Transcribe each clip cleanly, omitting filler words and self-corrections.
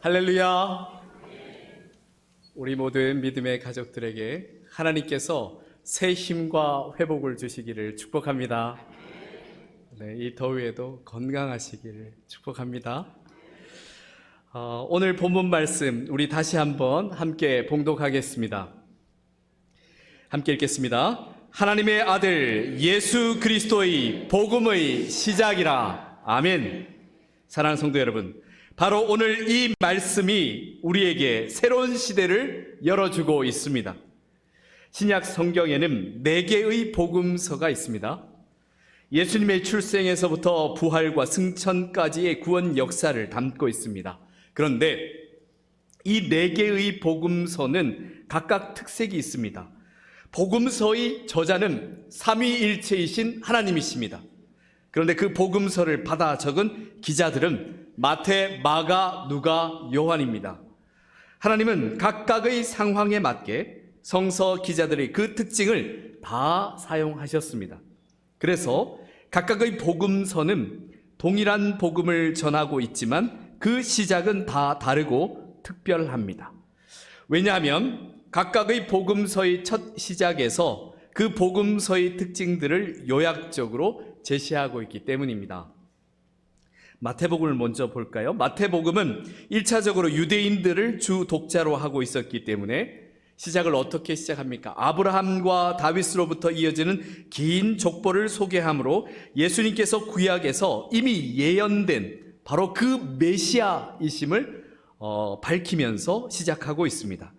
할렐루야. 우리 모든 믿음의 가족들에게 하나님께서 새 힘과 회복을 주시기를 축복합니다. 이 더위에도 건강하시기를 축복합니다. 오늘 본문 말씀 우리 다시 한번 함께 봉독하겠습니다. 함께 읽겠습니다. 하나님의 아들 예수 그리스도의 복음의 시작이라. 아멘. 사랑하는 성도 여러분, 바로 오늘 이 말씀이 우리에게 새로운 시대를 열어주고 있습니다. 신약 성경에는 4개의 복음서가 있습니다. 예수님의 출생에서부터 부활과 승천까지의 구원 역사를 담고 있습니다. 그런데 이 4개의 복음서는 각각 특색이 있습니다. 복음서의 저자는 삼위일체이신 하나님이십니다. 그런데 그 복음서를 받아 적은 기자들은 마태, 마가, 누가, 요한입니다. 하나님은 각각의 상황에 맞게 성서 기자들의 그 특징을 다 사용하셨습니다. 그래서 각각의 복음서는 동일한 복음을 전하고 있지만 그 시작은 다 다르고 특별합니다. 왜냐하면 각각의 복음서의 첫 시작에서 그 복음서의 특징들을 요약적으로 제시하고 있기 때문입니다. 마태복음을 먼저 볼까요? 마태복음은 1차적으로 유대인들을 주 독자로 하고 있었기 때문에 시작을 어떻게 시작합니까? 아브라함과 다윗으로부터 이어지는 긴 족보를 소개하므로 예수님께서 구약에서 이미 예언된 바로 그 메시아이심을 밝히면서 시작하고 있습니다.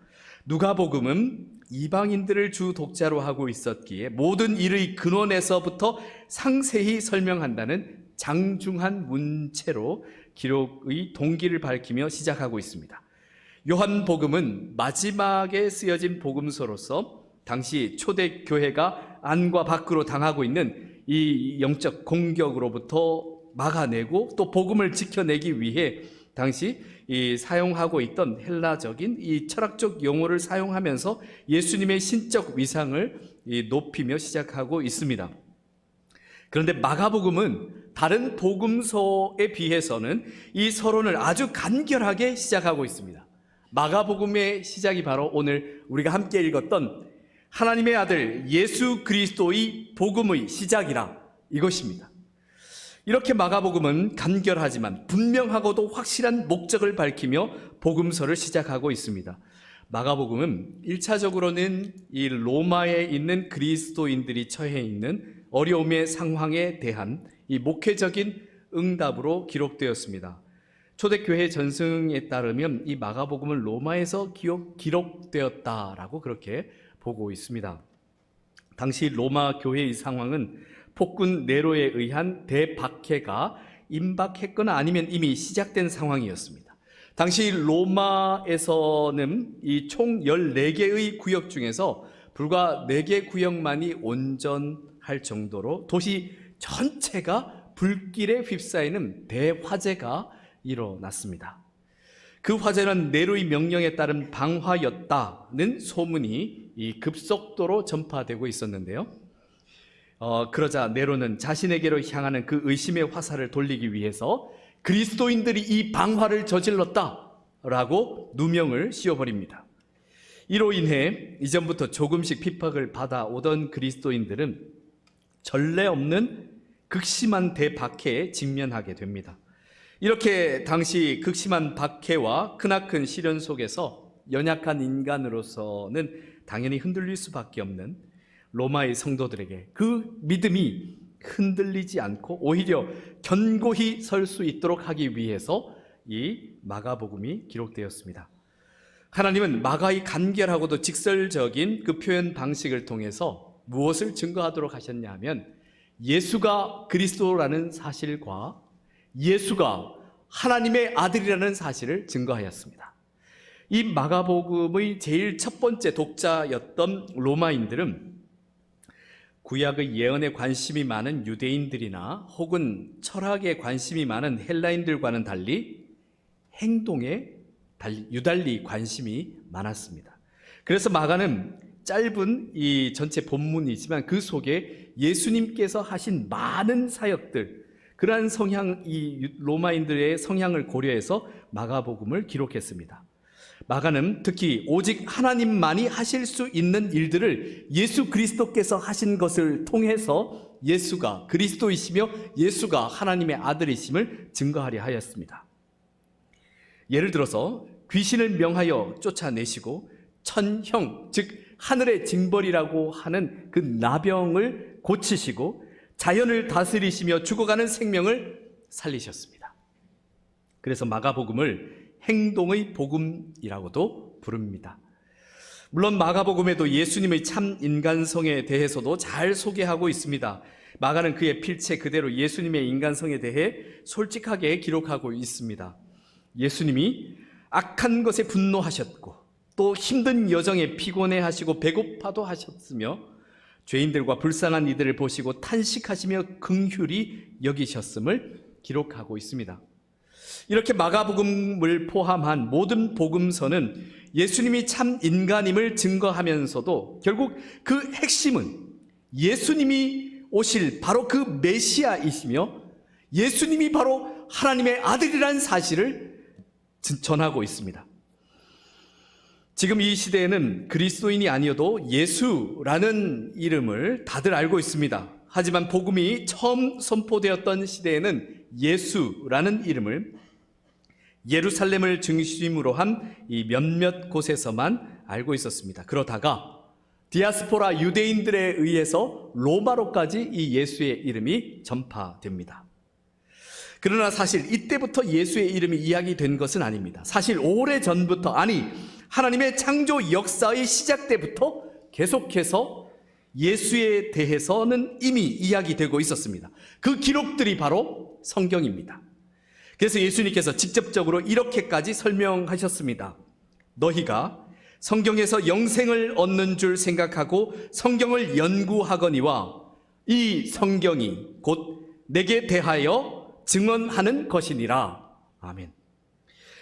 누가복음은 이방인들을 주 독자로 하고 있었기에 모든 일의 근원에서부터 상세히 설명한다는 장중한 문체로 기록의 동기를 밝히며 시작하고 있습니다. 요한복음은 마지막에 쓰여진 복음서로서 당시 초대교회가 안과 밖으로 당하고 있는 이 영적 공격으로부터 막아내고 또 복음을 지켜내기 위해 당시 사용하고 있던 헬라적인 이 철학적 용어를 사용하면서 예수님의 신적 위상을 높이며 시작하고 있습니다. 그런데 마가복음은 다른 복음서에 비해서는 이 서론을 아주 간결하게 시작하고 있습니다. 마가복음의 시작이 바로 오늘 우리가 함께 읽었던 하나님의 아들 예수 그리스도의 복음의 시작이라 이것입니다. 이렇게 마가복음은 간결하지만 분명하고도 확실한 목적을 밝히며 복음서를 시작하고 있습니다. 마가복음은 1차적으로는 이 로마에 있는 그리스도인들이 처해 있는 어려움의 상황에 대한 이 목회적인 응답으로 기록되었습니다. 초대교회 전승에 따르면 이 마가복음은 로마에서 기록되었다라고 그렇게 보고 있습니다. 당시 로마 교회의 상황은 폭군 네로에 의한 대박해가 임박했거나 아니면 이미 시작된 상황이었습니다. 당시 로마에서는 이 총 14개의 구역 중에서 불과 4개 구역만이 온전할 정도로 도시 전체가 불길에 휩싸이는 대화재가 일어났습니다. 그 화재는 네로의 명령에 따른 방화였다는 소문이 급속도로 전파되고 있었는데요. 그러자 네로는 자신에게로 향하는 그 의심의 화살을 돌리기 위해서 그리스도인들이 이 방화를 저질렀다라고 누명을 씌워버립니다. 이로 인해 이전부터 조금씩 핍박을 받아오던 그리스도인들은 전례 없는 극심한 대박해에 직면하게 됩니다. 이렇게 당시 극심한 박해와 크나큰 시련 속에서 연약한 인간으로서는 당연히 흔들릴 수밖에 없는 로마의 성도들에게 그 믿음이 흔들리지 않고 오히려 견고히 설 수 있도록 하기 위해서 이 마가복음이 기록되었습니다. 하나님은 마가의 간결하고도 직설적인 그 표현 방식을 통해서 무엇을 증거하도록 하셨냐 하면 예수가 그리스도라는 사실과 예수가 하나님의 아들이라는 사실을 증거하였습니다. 이 마가복음의 제일 첫 번째 독자였던 로마인들은 구약의 예언에 관심이 많은 유대인들이나 혹은 철학에 관심이 많은 헬라인들과는 달리 행동에 유달리 관심이 많았습니다. 그래서 마가는 짧은 이 전체 본문이지만 그 속에 예수님께서 하신 많은 사역들, 그러한 이 로마인들의 성향을 고려해서 마가복음을 기록했습니다. 마가는 특히 오직 하나님만이 하실 수 있는 일들을 예수 그리스도께서 하신 것을 통해서 예수가 그리스도이시며 예수가 하나님의 아들이심을 증거하려 하였습니다. 예를 들어서 귀신을 명하여 쫓아내시고 천형, 즉 하늘의 징벌이라고 하는 그 나병을 고치시고 자연을 다스리시며 죽어가는 생명을 살리셨습니다. 그래서 마가복음을 행동의 복음이라고도 부릅니다. 물론 마가복음에도 예수님의 참 인간성에 대해서도 잘 소개하고 있습니다. 마가는 그의 필체 그대로 예수님의 인간성에 대해 솔직하게 기록하고 있습니다. 예수님이 악한 것에 분노하셨고 또 힘든 여정에 피곤해하시고 배고파도 하셨으며 죄인들과 불쌍한 이들을 보시고 탄식하시며 긍휼히 여기셨음을 기록하고 있습니다. 이렇게 마가복음을 포함한 모든 복음서는 예수님이 참 인간임을 증거하면서도 결국 그 핵심은 예수님이 오실 바로 그 메시아이시며 예수님이 바로 하나님의 아들이라는 사실을 전하고 있습니다. 지금 이 시대에는 그리스도인이 아니어도 예수라는 이름을 다들 알고 있습니다. 하지만 복음이 처음 선포되었던 시대에는 예수라는 이름을 예루살렘을 중심으로 한 이 몇몇 곳에서만 알고 있었습니다. 그러다가 디아스포라 유대인들에 의해서 로마로까지 이 예수의 이름이 전파됩니다. 그러나 사실 이때부터 예수의 이름이 이야기된 것은 아닙니다. 사실 오래전부터, 아니 하나님의 창조 역사의 시작 때부터 계속해서 예수에 대해서는 이미 이야기되고 있었습니다. 그 기록들이 바로 성경입니다. 그래서 예수님께서 직접적으로 이렇게까지 설명하셨습니다. 너희가 성경에서 영생을 얻는 줄 생각하고 성경을 연구하거니와 이 성경이 곧 내게 대하여 증언하는 것이니라. 아멘.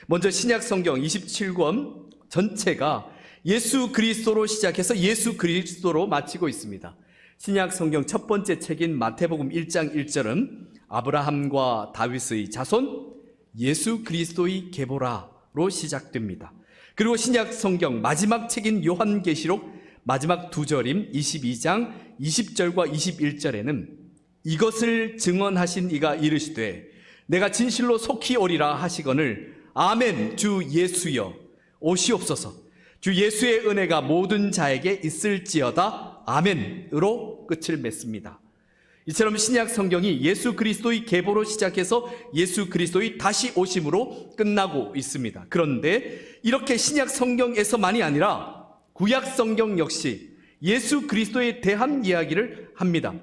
먼저 신약 성경 27권 전체가 예수 그리스도로 시작해서 예수 그리스도로 마치고 있습니다. 신약 성경 첫 번째 책인 마태복음 1장 1절은 아브라함과 다윗의 자손 예수 그리스도의 계보라로 시작됩니다. 그리고 신약 성경 마지막 책인 요한계시록 마지막 두 절인 22장 20절과 21절에는 이것을 증언하신 이가 이르시되 내가 진실로 속히 오리라 하시거늘 아멘 주 예수여 오시옵소서. 주 예수의 은혜가 모든 자에게 있을지어다 아멘으로 끝을 맺습니다. 이처럼 신약 성경이 예수 그리스도의 계보로 시작해서 예수 그리스도의 다시 오심으로 끝나고 있습니다. 그런데 이렇게 신약 성경에서만이 아니라 구약 성경 역시 예수 그리스도에 대한 이야기를 합니다.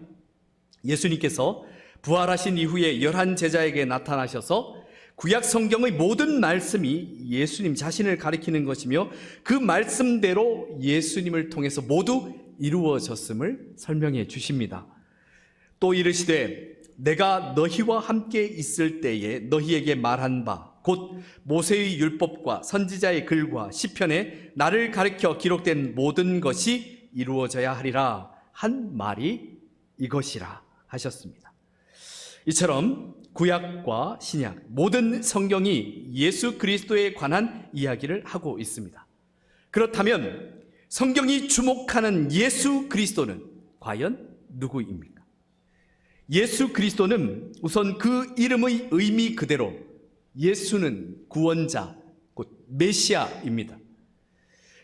예수님께서 부활하신 이후에 11 제자에게 나타나셔서 구약 성경의 모든 말씀이 예수님 자신을 가리키는 것이며 그 말씀대로 예수님을 통해서 모두 이루어졌음을 설명해 주십니다. 또 이르시되 내가 너희와 함께 있을 때에 너희에게 말한 바 곧 모세의 율법과 선지자의 글과 시편에 나를 가리켜 기록된 모든 것이 이루어져야 하리라 한 말이 이것이라 하셨습니다. 이처럼 구약과 신약 모든 성경이 예수 그리스도에 관한 이야기를 하고 있습니다. 그렇다면 성경이 주목하는 예수 그리스도는 과연 누구입니까? 예수 그리스도는 우선 그 이름의 의미 그대로 예수는 구원자, 곧 메시아입니다.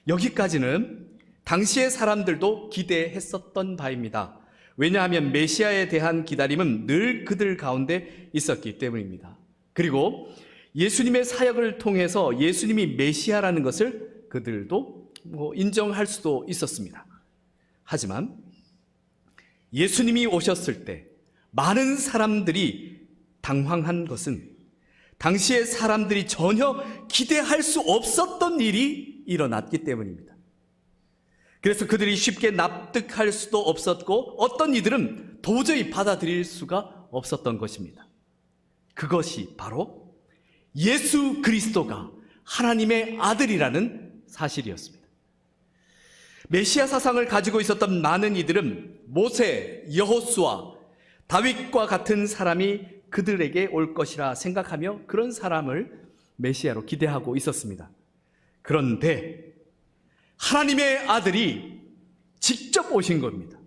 여기까지는 당시의 사람들도 기대했었던 바입니다. 왜냐하면 메시아에 대한 기다림은 늘 그들 가운데 있었기 때문입니다. 그리고 예수님의 사역을 통해서 예수님이 메시아라는 것을 그들도 인정할 수도 있었습니다. 하지만 예수님이 오셨을 때 많은 사람들이 당황한 것은 당시의 사람들이 전혀 기대할 수 없었던 일이 일어났기 때문입니다. 그래서 그들이 쉽게 납득할 수도 없었고 어떤 이들은 도저히 받아들일 수가 없었던 것입니다. 그것이 바로 예수 그리스도가 하나님의 아들이라는 사실이었습니다. 메시아 사상을 가지고 있었던 많은 이들은 모세, 여호수아, 다윗과 같은 사람이 그들에게 올 것이라 생각하며 그런 사람을 메시아로 기대하고 있었습니다. 그런데 하나님의 아들이 직접 오신 겁니다.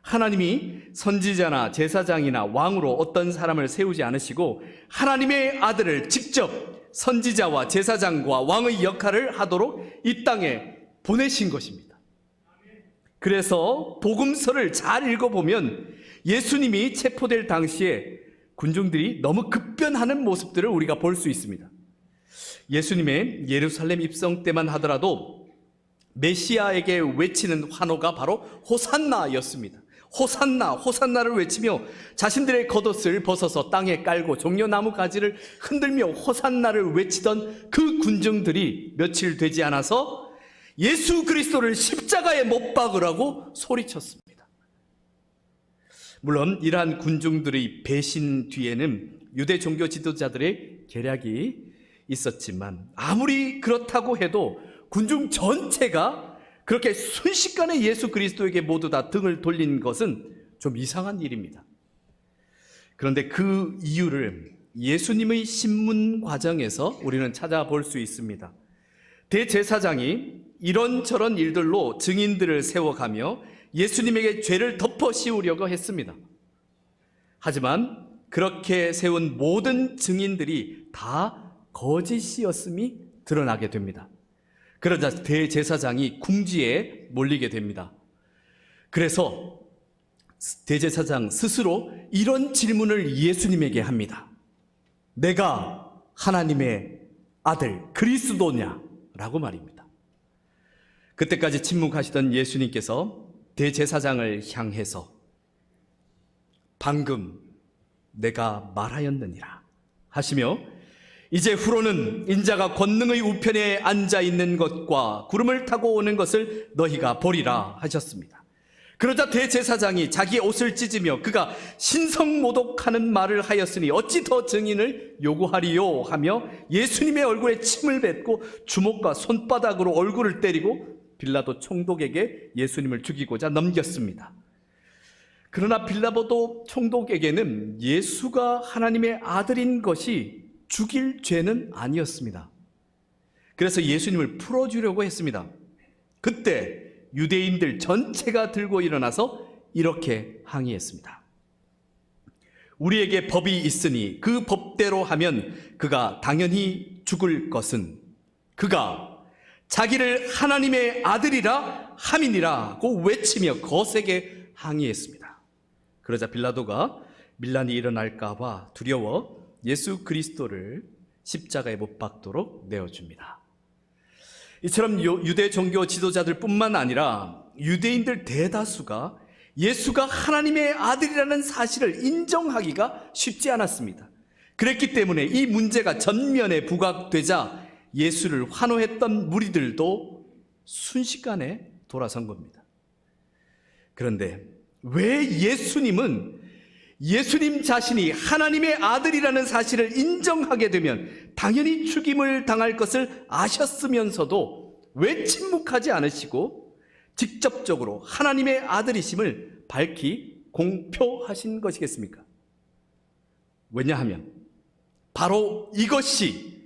하나님이 선지자나 제사장이나 왕으로 어떤 사람을 세우지 않으시고 하나님의 아들을 직접 선지자와 제사장과 왕의 역할을 하도록 이 땅에 보내신 것입니다. 그래서 복음서를 잘 읽어보면 예수님이 체포될 당시에 군중들이 너무 급변하는 모습들을 우리가 볼 수 있습니다. 예수님의 예루살렘 입성 때만 하더라도 메시아에게 외치는 환호가 바로 호산나였습니다. 호산나, 호산나를 외치며 자신들의 겉옷을 벗어서 땅에 깔고 종려나무 가지를 흔들며 호산나를 외치던 그 군중들이 며칠 되지 않아서 예수 그리스도를 십자가에 못 박으라고 소리쳤습니다. 물론 이러한 군중들의 배신 뒤에는 유대 종교 지도자들의 계략이 있었지만 아무리 그렇다고 해도 군중 전체가 그렇게 순식간에 예수 그리스도에게 모두 다 등을 돌린 것은 좀 이상한 일입니다. 그런데 그 이유를 예수님의 신문 과정에서 우리는 찾아볼 수 있습니다. 대제사장이 이런저런 일들로 증인들을 세워가며 예수님에게 죄를 덮어 씌우려고 했습니다. 하지만 그렇게 세운 모든 증인들이 다 거짓이었음이 드러나게 됩니다. 그러자 대제사장이 궁지에 몰리게 됩니다. 그래서 대제사장 스스로 이런 질문을 예수님에게 합니다. 내가 하나님의 아들 그리스도냐? 라고 말입니다. 그때까지 침묵하시던 예수님께서 대제사장을 향해서 방금 내가 말하였느니라 하시며 이제 후로는 인자가 권능의 우편에 앉아 있는 것과 구름을 타고 오는 것을 너희가 보리라 하셨습니다. 그러자 대제사장이 자기의 옷을 찢으며 그가 신성모독하는 말을 하였으니 어찌 더 증인을 요구하리요 하며 예수님의 얼굴에 침을 뱉고 주먹과 손바닥으로 얼굴을 때리고 빌라도 총독에게 예수님을 죽이고자 넘겼습니다. 그러나 빌라도 총독에게는 예수가 하나님의 아들인 것이 죽일 죄는 아니었습니다. 그래서 예수님을 풀어주려고 했습니다. 그때 유대인들 전체가 들고 일어나서 이렇게 항의했습니다. 우리에게 법이 있으니 그 법대로 하면 그가 당연히 죽을 것은 그가 자기를 하나님의 아들이라 함이니라고 외치며 거세게 항의했습니다. 그러자 빌라도가 밀란이 일어날까 봐 두려워 예수 그리스도를 십자가에 못 박도록 내어줍니다. 이처럼 유대 종교 지도자들 뿐만 아니라 유대인들 대다수가 예수가 하나님의 아들이라는 사실을 인정하기가 쉽지 않았습니다. 그랬기 때문에 이 문제가 전면에 부각되자 예수를 환호했던 무리들도 순식간에 돌아선 겁니다. 그런데 왜 예수님 자신이 하나님의 아들이라는 사실을 인정하게 되면 당연히 죽임을 당할 것을 아셨으면서도 왜 침묵하지 않으시고 직접적으로 하나님의 아들이심을 밝히 공표하신 것이겠습니까? 왜냐하면 바로 이것이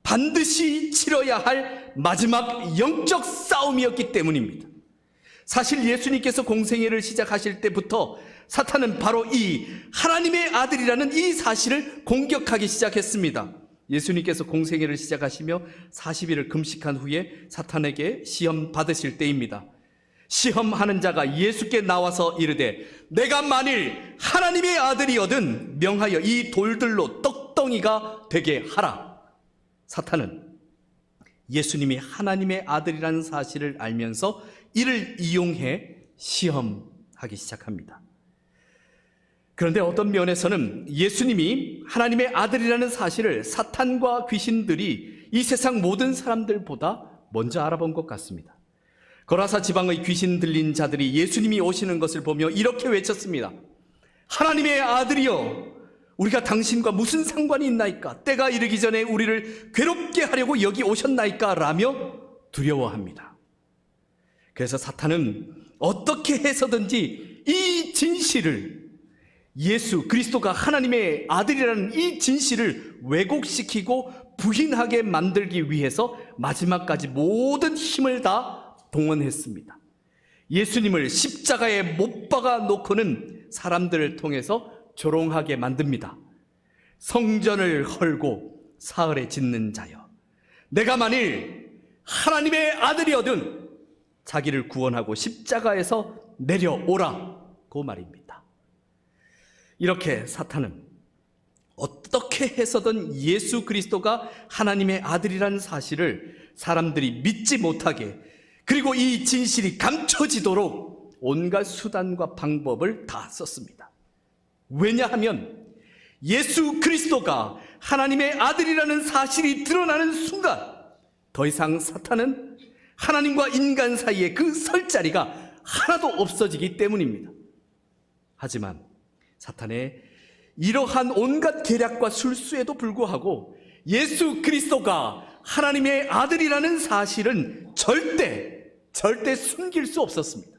반드시 치러야 할 마지막 영적 싸움이었기 때문입니다. 사실 예수님께서 공생애를 시작하실 때부터 사탄은 바로 이 하나님의 아들이라는 이 사실을 공격하기 시작했습니다. 예수님께서 공생애를 시작하시며 40일을 금식한 후에 사탄에게 시험 받으실 때입니다. 시험하는 자가 예수께 나와서 이르되 내가 만일 하나님의 아들이거든 명하여 이 돌들로 떡덩이가 되게 하라. 사탄은 예수님이 하나님의 아들이라는 사실을 알면서 이를 이용해 시험하기 시작합니다. 그런데 어떤 면에서는 예수님이 하나님의 아들이라는 사실을 사탄과 귀신들이 이 세상 모든 사람들보다 먼저 알아본 것 같습니다. 거라사 지방의 귀신 들린 자들이 예수님이 오시는 것을 보며 이렇게 외쳤습니다. 하나님의 아들이여, 우리가 당신과 무슨 상관이 있나이까? 때가 이르기 전에 우리를 괴롭게 하려고 여기 오셨나이까? 라며 두려워합니다. 그래서 사탄은 어떻게 해서든지 이 진실을 예수 그리스도가 하나님의 아들이라는 이 진실을 왜곡시키고 부인하게 만들기 위해서 마지막까지 모든 힘을 다 동원했습니다. 예수님을 십자가에 못 박아 놓고는 사람들을 통해서 조롱하게 만듭니다. 성전을 헐고 사흘에 짓는 자여, 내가 만일 하나님의 아들이어든 자기를 구원하고 십자가에서 내려오라고 말입니다. 이렇게 사탄은 어떻게 해서든 예수 그리스도가 하나님의 아들이라는 사실을 사람들이 믿지 못하게, 그리고 이 진실이 감춰지도록 온갖 수단과 방법을 다 썼습니다. 왜냐하면 예수 그리스도가 하나님의 아들이라는 사실이 드러나는 순간 더 이상 사탄은 하나님과 인간 사이에 그 설 자리가 하나도 없어지기 때문입니다. 하지만 사탄의 이러한 온갖 계략과 술수에도 불구하고 예수 그리스도가 하나님의 아들이라는 사실은 절대 숨길 수 없었습니다.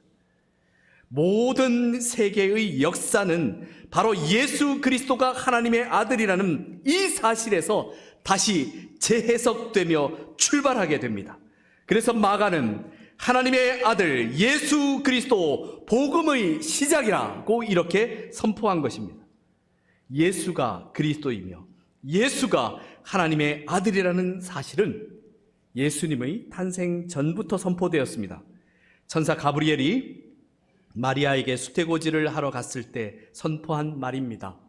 모든 세계의 역사는 바로 예수 그리스도가 하나님의 아들이라는 이 사실에서 다시 재해석되며 출발하게 됩니다. 그래서 마가는 하나님의 아들 예수 그리스도 복음의 시작이라고 이렇게 선포한 것입니다. 예수가 그리스도이며 예수가 하나님의 아들이라는 사실은 예수님의 탄생 전부터 선포되었습니다. 천사 가브리엘이 마리아에게 수태고지를 하러 갔을 때 선포한 말입니다.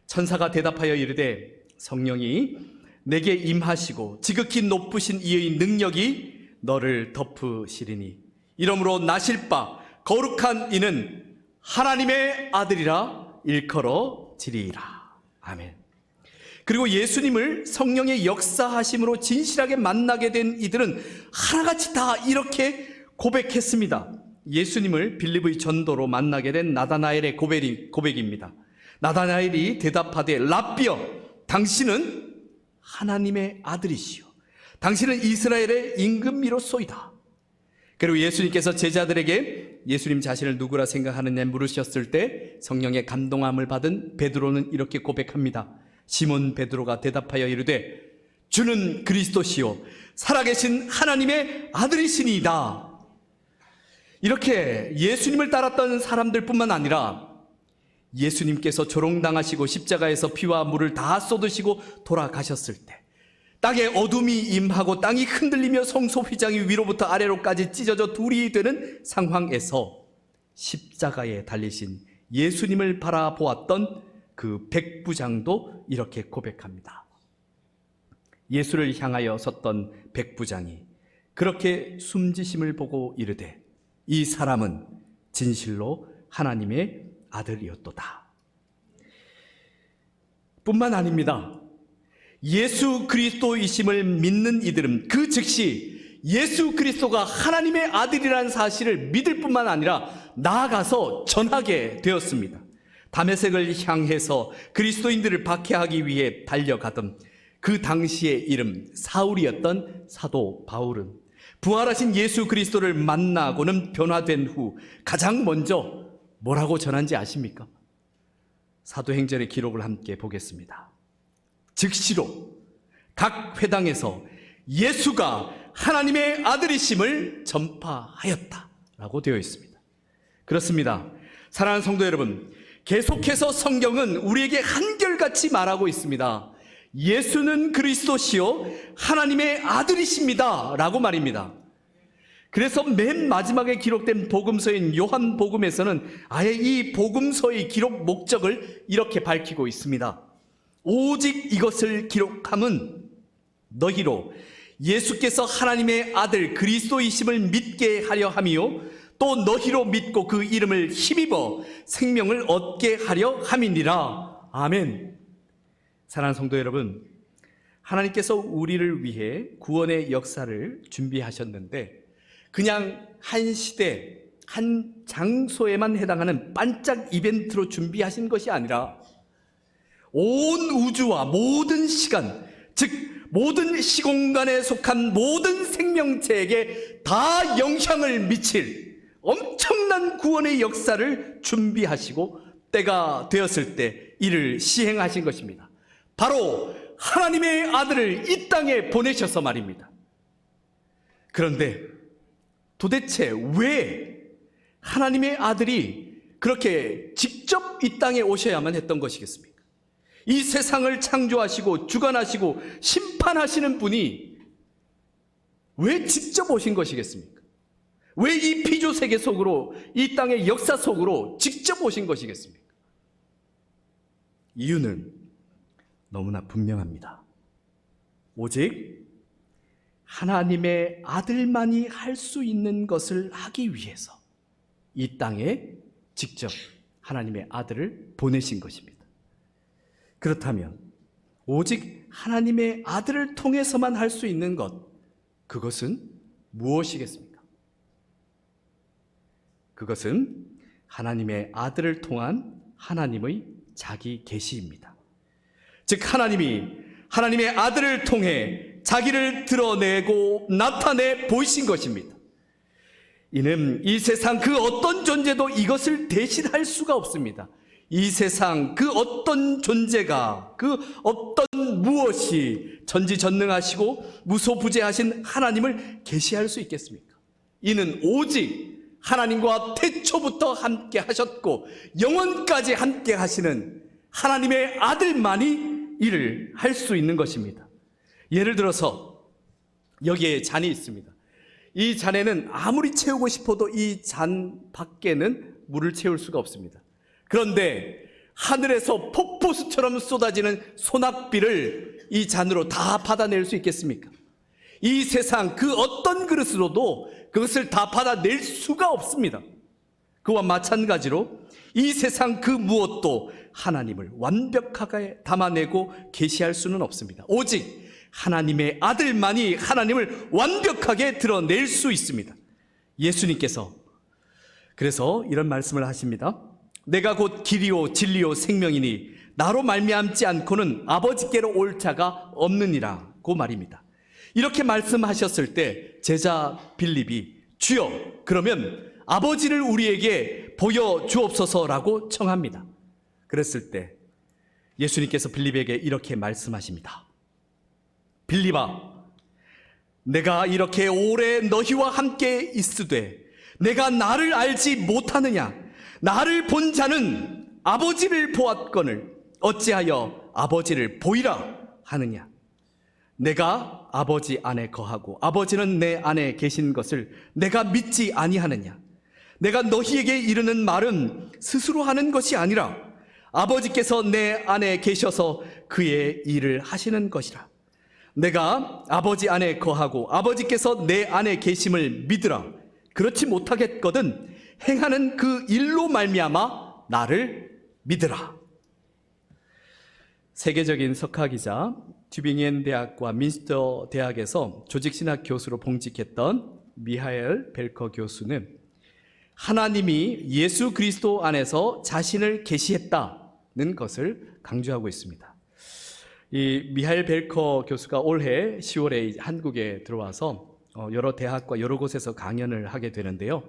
천사가 대답하여 이르되 성령이 내게 임하시고 지극히 높으신 이의 능력이 너를 덮으시리니 이러므로 나실 바 거룩한 이는 하나님의 아들이라 일컬어지리이다. 아멘. 그리고 예수님을 성령의 역사하심으로 진실하게 만나게 된 이들은 하나같이 다 이렇게 고백했습니다. 예수님을 빌립의 전도로 만나게 된 나다나엘의 고백입니다. 나다나엘이 대답하되 랍비여, 당신은 하나님의 아들이시요 당신은 이스라엘의 임금이로소이다. 그리고 예수님께서 제자들에게 예수님 자신을 누구라 생각하느냐 물으셨을 때 성령의 감동함을 받은 베드로는 이렇게 고백합니다. 시몬 베드로가 대답하여 이르되 주는 그리스도시요 살아계신 하나님의 아들이시니이다. 이렇게 예수님을 따랐던 사람들뿐만 아니라 예수님께서 조롱당하시고 십자가에서 피와 물을 다 쏟으시고 돌아가셨을 때 땅에 어둠이 임하고 땅이 흔들리며 성소 휘장이 위로부터 아래로까지 찢어져 둘이 되는 상황에서 십자가에 달리신 예수님을 바라보았던 그 백부장도 이렇게 고백합니다. 예수를 향하여 섰던 백부장이 그렇게 숨지심을 보고 이르되 이 사람은 진실로 하나님의 아들이었도다. 뿐만 아닙니다. 예수 그리스도이심을 믿는 이들은 그 즉시 예수 그리스도가 하나님의 아들이라는 사실을 믿을 뿐만 아니라 나아가서 전하게 되었습니다. 다메섹을 향해서 그리스도인들을 박해하기 위해 달려가던 그 당시의 이름 사울이었던 사도 바울은 부활하신 예수 그리스도를 만나고는 변화된 후 가장 먼저 뭐라고 전한지 아십니까? 사도행전의 기록을 함께 보겠습니다. 즉시로 각 회당에서 예수가 하나님의 아들이심을 전파하였다라고 되어 있습니다. 그렇습니다. 사랑하는 성도 여러분, 계속해서 성경은 우리에게 한결같이 말하고 있습니다. 예수는 그리스도시요 하나님의 아들이십니다 라고 말입니다. 그래서 맨 마지막에 기록된 복음서인 요한복음에서는 아예 이 복음서의 기록 목적을 이렇게 밝히고 있습니다. 오직 이것을 기록함은 너희로 예수께서 하나님의 아들 그리스도이심을 믿게 하려 함이요 또 너희로 믿고 그 이름을 힘입어 생명을 얻게 하려 함이니라. 아멘. 사랑하는 성도 여러분, 하나님께서 우리를 위해 구원의 역사를 준비하셨는데 그냥 한 시대, 한 장소에만 해당하는 반짝 이벤트로 준비하신 것이 아니라 온 우주와 모든 시간, 즉 모든 시공간에 속한 모든 생명체에게 다 영향을 미칠 엄청난 구원의 역사를 준비하시고 때가 되었을 때 이를 시행하신 것입니다. 바로 하나님의 아들을 이 땅에 보내셔서 말입니다. 그런데 도대체 왜 하나님의 아들이 그렇게 직접 이 땅에 오셔야만 했던 것이겠습니까? 이 세상을 창조하시고 주관하시고 심판하시는 분이 왜 직접 오신 것이겠습니까? 왜 이 피조 세계 속으로, 이 땅의 역사 속으로 직접 오신 것이겠습니까? 이유는 너무나 분명합니다. 오직 하나님의 아들만이 할 수 있는 것을 하기 위해서 이 땅에 직접 하나님의 아들을 보내신 것입니다. 그렇다면 오직 하나님의 아들을 통해서만 할 수 있는 것, 그것은 무엇이겠습니까? 그것은 하나님의 아들을 통한 하나님의 자기 계시입니다. 즉 하나님이 하나님의 아들을 통해 자기를 드러내고 나타내 보이신 것입니다. 이는 이 세상 그 어떤 존재도 이것을 대신할 수가 없습니다. 이 세상 그 어떤 존재가, 그 어떤 무엇이 전지전능하시고 무소부재하신 하나님을 계시할 수 있겠습니까? 이는 오직 하나님과 태초부터 함께 하셨고 영원까지 함께 하시는 하나님의 아들만이 이를 할 수 있는 것입니다. 예를 들어서 여기에 잔이 있습니다. 이 잔에는 아무리 채우고 싶어도 이 잔 밖에는 물을 채울 수가 없습니다. 그런데 하늘에서 폭포수처럼 쏟아지는 소낙비를 이 잔으로 다 받아낼 수 있겠습니까? 이 세상 그 어떤 그릇으로도 그것을 다 받아낼 수가 없습니다. 그와 마찬가지로 이 세상 그 무엇도 하나님을 완벽하게 담아내고 계시할 수는 없습니다. 오직 하나님의 아들만이 하나님을 완벽하게 드러낼 수 있습니다. 예수님께서 그래서 이런 말씀을 하십니다. 내가 곧 길이요 진리요 생명이니 나로 말미암지 않고는 아버지께로 올 자가 없느니라고 말입니다. 이렇게 말씀하셨을 때 제자 빌립이 주여 그러면 아버지를 우리에게 보여주옵소서라고 청합니다. 그랬을 때 예수님께서 빌립에게 이렇게 말씀하십니다. 빌립아, 내가 이렇게 오래 너희와 함께 있으되 내가 나를 알지 못하느냐? 나를 본 자는 아버지를 보았거늘 어찌하여 아버지를 보이라 하느냐? 내가 아버지 안에 거하고 아버지는 내 안에 계신 것을 내가 믿지 아니하느냐? 내가 너희에게 이르는 말은 스스로 하는 것이 아니라 아버지께서 내 안에 계셔서 그의 일을 하시는 것이라. 내가 아버지 안에 거하고 아버지께서 내 안에 계심을 믿으라. 그렇지 못하겠거든 행하는 그 일로 말미암아 나를 믿으라. 세계적인 석학이자 튜빙엔 대학과 민스터 대학에서 조직신학 교수로 봉직했던 미하엘 벨커 교수는 하나님이 예수 그리스도 안에서 자신을 계시했다는 것을 강조하고 있습니다. 이 미하엘 벨커 교수가 올해 10월에 한국에 들어와서 여러 대학과 여러 곳에서 강연을 하게 되는데요.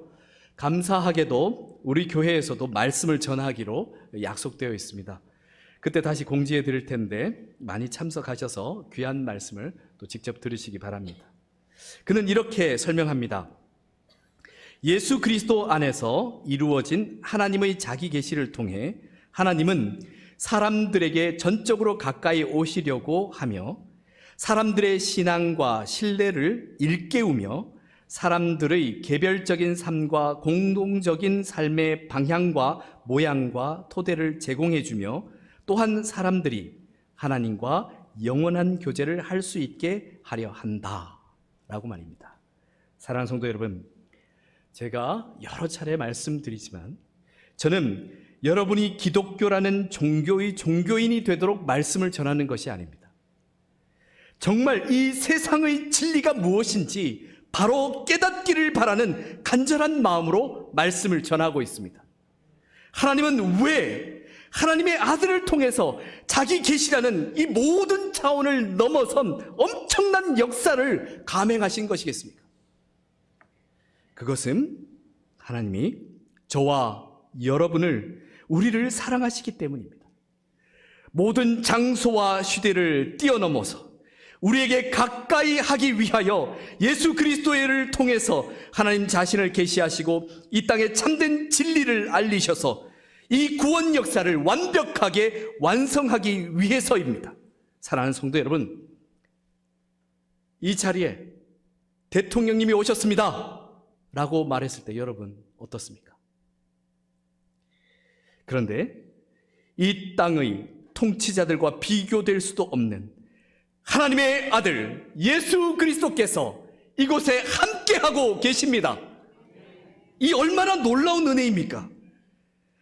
감사하게도 우리 교회에서도 말씀을 전하기로 약속되어 있습니다. 그때 다시 공지해 드릴 텐데 많이 참석하셔서 귀한 말씀을 또 직접 들으시기 바랍니다. 그는 이렇게 설명합니다. 예수 그리스도 안에서 이루어진 하나님의 자기 계시를 통해 하나님은 사람들에게 전적으로 가까이 오시려고 하며 사람들의 신앙과 신뢰를 일깨우며 사람들의 개별적인 삶과 공동적인 삶의 방향과 모양과 토대를 제공해주며 또한 사람들이 하나님과 영원한 교제를 할 수 있게 하려 한다라고 말입니다. 사랑하는 성도 여러분, 제가 여러 차례 말씀드리지만 저는 여러분이 기독교라는 종교의 종교인이 되도록 말씀을 전하는 것이 아닙니다. 정말 이 세상의 진리가 무엇인지 바로 깨닫기를 바라는 간절한 마음으로 말씀을 전하고 있습니다. 하나님은 왜 하나님의 아들을 통해서 자기 계시라는 이 모든 차원을 넘어선 엄청난 역사를 감행하신 것이겠습니까? 그것은 하나님이 저와 여러분을 우리를 사랑하시기 때문입니다. 모든 장소와 시대를 뛰어넘어서 우리에게 가까이 하기 위하여 예수 그리스도를 통해서 하나님 자신을 계시하시고 이 땅에 참된 진리를 알리셔서 이 구원 역사를 완벽하게 완성하기 위해서입니다. 사랑하는 성도 여러분, 이 자리에 대통령님이 오셨습니다 라고 말했을 때 여러분 어떻습니까? 그런데 이 땅의 통치자들과 비교될 수도 없는 하나님의 아들 예수 그리스도께서 이곳에 함께하고 계십니다. 이 얼마나 놀라운 은혜입니까?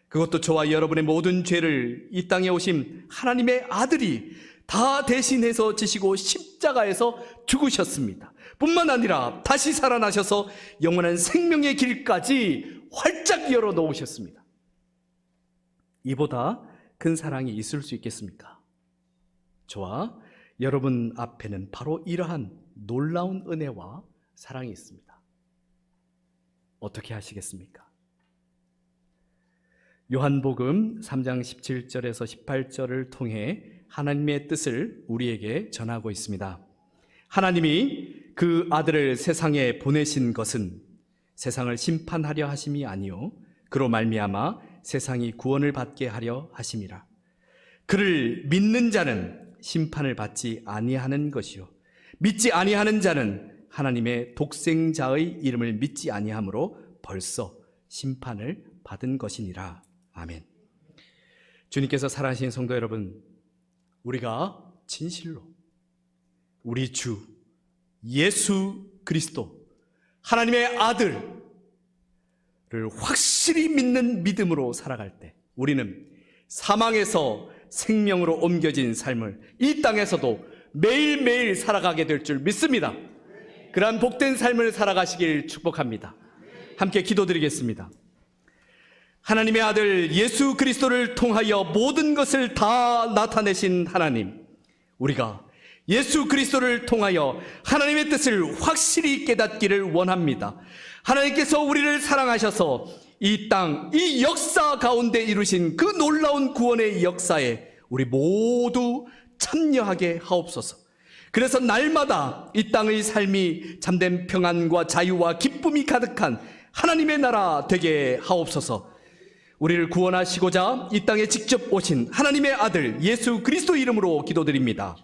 그것도 저와 여러분의 모든 죄를 이 땅에 오신 하나님의 아들이 다 대신해서 지시고 십자가에서 죽으셨습니다. 뿐만 아니라 다시 살아나셔서 영원한 생명의 길까지 활짝 열어놓으셨습니다. 이보다 큰 사랑이 있을 수 있겠습니까? 저와 여러분 앞에는 바로 이러한 놀라운 은혜와 사랑이 있습니다. 어떻게 하시겠습니까? 요한복음 3장 17절에서 18절을 통해 하나님의 뜻을 우리에게 전하고 있습니다. 하나님이 그 아들을 세상에 보내신 것은 세상을 심판하려 하심이 아니요 그로 말미암아 세상이 구원을 받게 하려 하심이라. 그를 믿는 자는 심판을 받지 아니하는 것이요 믿지 아니하는 자는 하나님의 독생자의 이름을 믿지 아니하므로 벌써 심판을 받은 것이니라. 아멘. 주님께서 사랑하신 성도 여러분, 우리가 진실로 우리 주 예수 그리스도 하나님의 아들을 확실히 믿는 믿음으로 살아갈 때 우리는 사망에서 생명으로 옮겨진 삶을 이 땅에서도 매일매일 살아가게 될 줄 믿습니다. 그러한 복된 삶을 살아가시길 축복합니다. 함께 기도드리겠습니다. 하나님의 아들 예수 그리스도를 통하여 모든 것을 다 나타내신 하나님, 우리가 예수 그리스도를 통하여 하나님의 뜻을 확실히 깨닫기를 원합니다. 하나님께서 우리를 사랑하셔서 이 땅, 이 역사 가운데 이루신 그 놀라운 구원의 역사에 우리 모두 참여하게 하옵소서. 그래서 날마다 이 땅의 삶이 참된 평안과 자유와 기쁨이 가득한 하나님의 나라 되게 하옵소서. 우리를 구원하시고자 이 땅에 직접 오신 하나님의 아들 예수 그리스도 이름으로 기도드립니다.